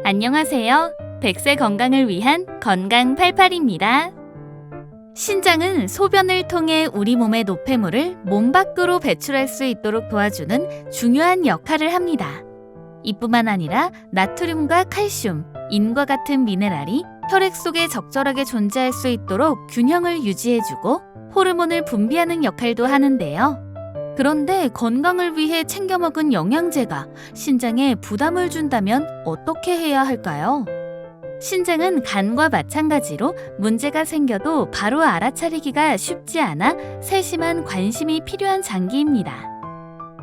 안녕하세요. 100세 건강을 위한 건강 88입니다. 신장은 소변을 통해 우리 몸의 노폐물을 몸 밖으로 배출할 수 있도록 도와주는 중요한 역할을 합니다. 이뿐만 아니라 나트륨과 칼슘, 인과 같은 미네랄이 혈액 속에 적절하게 존재할 수 있도록 균형을 유지해주고 호르몬을 분비하는 역할도 하는데요. 그런데 건강을 위해 챙겨 먹은 영양제가 신장에 부담을 준다면 어떻게 해야 할까요? 신장은 간과 마찬가지로 문제가 생겨도 바로 알아차리기가 쉽지 않아 세심한 관심이 필요한 장기입니다.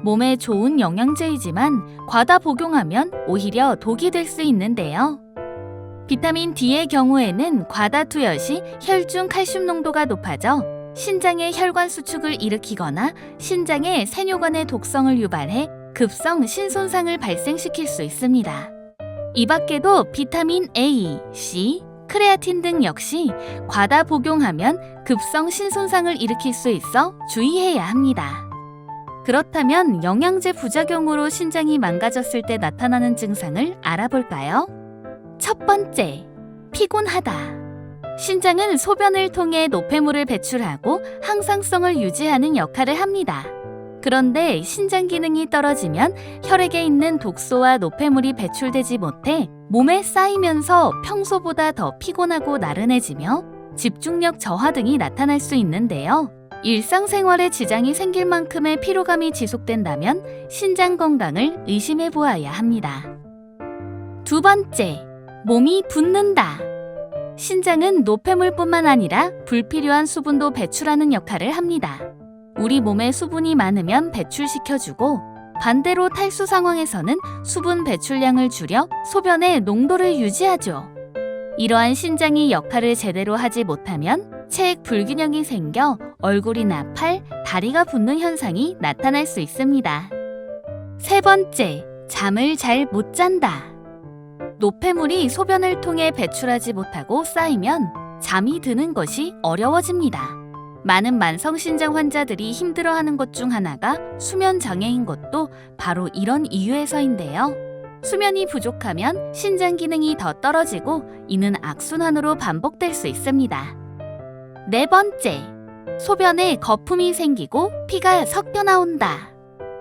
몸에 좋은 영양제이지만 과다 복용하면 오히려 독이 될 수 있는데요. 비타민 D의 경우에는 과다 투여 시 혈중 칼슘 농도가 높아져 신장의 혈관 수축을 일으키거나 신장의 세뇨관의 독성을 유발해 급성 신손상을 발생시킬 수 있습니다. 이 밖에도 비타민 A, C, 크레아틴 등 역시 과다 복용하면 급성 신손상을 일으킬 수 있어 주의해야 합니다. 그렇다면 영양제 부작용으로 신장이 망가졌을 때 나타나는 증상을 알아볼까요? 첫 번째, 피곤하다. 신장은 소변을 통해 노폐물을 배출하고 항상성을 유지하는 역할을 합니다. 그런데 신장 기능이 떨어지면 혈액에 있는 독소와 노폐물이 배출되지 못해 몸에 쌓이면서 평소보다 더 피곤하고 나른해지며 집중력 저하 등이 나타날 수 있는데요. 일상생활에 지장이 생길 만큼의 피로감이 지속된다면 신장 건강을 의심해 보아야 합니다. 두 번째, 몸이 붓는다. 신장은 노폐물뿐만 아니라 불필요한 수분도 배출하는 역할을 합니다. 우리 몸에 수분이 많으면 배출시켜주고 반대로 탈수 상황에서는 수분 배출량을 줄여 소변의 농도를 유지하죠. 이러한 신장이 역할을 제대로 하지 못하면 체액 불균형이 생겨 얼굴이나 팔, 다리가 붓는 현상이 나타날 수 있습니다. 세 번째, 잠을 잘 못 잔다. 노폐물이 소변을 통해 배출하지 못하고 쌓이면 잠이 드는 것이 어려워집니다. 많은 만성신장 환자들이 힘들어하는 것 중 하나가 수면 장애인 것도 바로 이런 이유에서인데요. 수면이 부족하면 신장 기능이 더 떨어지고 이는 악순환으로 반복될 수 있습니다. 네 번째, 소변에 거품이 생기고 피가 섞여 나온다.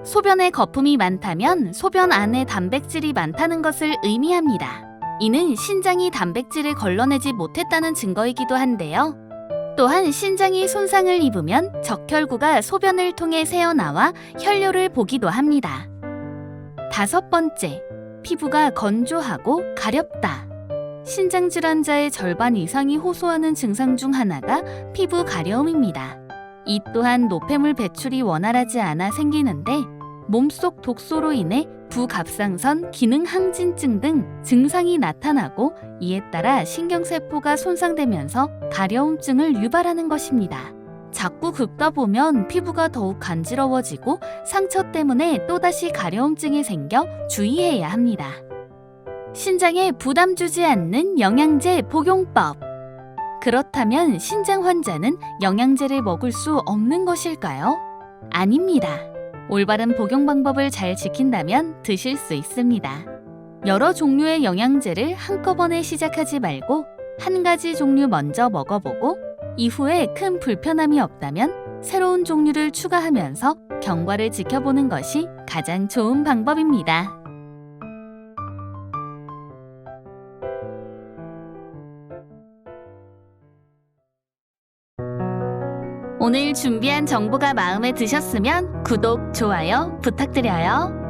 소변에 거품이 많다면 소변 안에 단백질이 많다는 것을 의미합니다. 이는 신장이 단백질을 걸러내지 못했다는 증거이기도 한데요. 또한 신장이 손상을 입으면 적혈구가 소변을 통해 새어나와 혈뇨를 보기도 합니다. 다섯 번째, 피부가 건조하고 가렵다. 신장질환자의 절반 이상이 호소하는 증상 중 하나가 피부 가려움입니다. 이 또한 노폐물 배출이 원활하지 않아 생기는데 몸속 독소로 인해 부갑상선 기능 항진증 등 증상이 나타나고 이에 따라 신경세포가 손상되면서 가려움증을 유발하는 것입니다. 자꾸 긁다 보면 피부가 더욱 간지러워지고 상처 때문에 또다시 가려움증이 생겨 주의해야 합니다. 신장에 부담 주지 않는 영양제 복용법. 그렇다면 신장 환자는 영양제를 먹을 수 없는 것일까요? 아닙니다. 올바른 복용 방법을 잘 지킨다면 드실 수 있습니다. 여러 종류의 영양제를 한꺼번에 시작하지 말고 한 가지 종류 먼저 먹어보고 이후에 큰 불편함이 없다면 새로운 종류를 추가하면서 경과를 지켜보는 것이 가장 좋은 방법입니다. 오늘 준비한 정보가 마음에 드셨으면 구독, 좋아요 부탁드려요.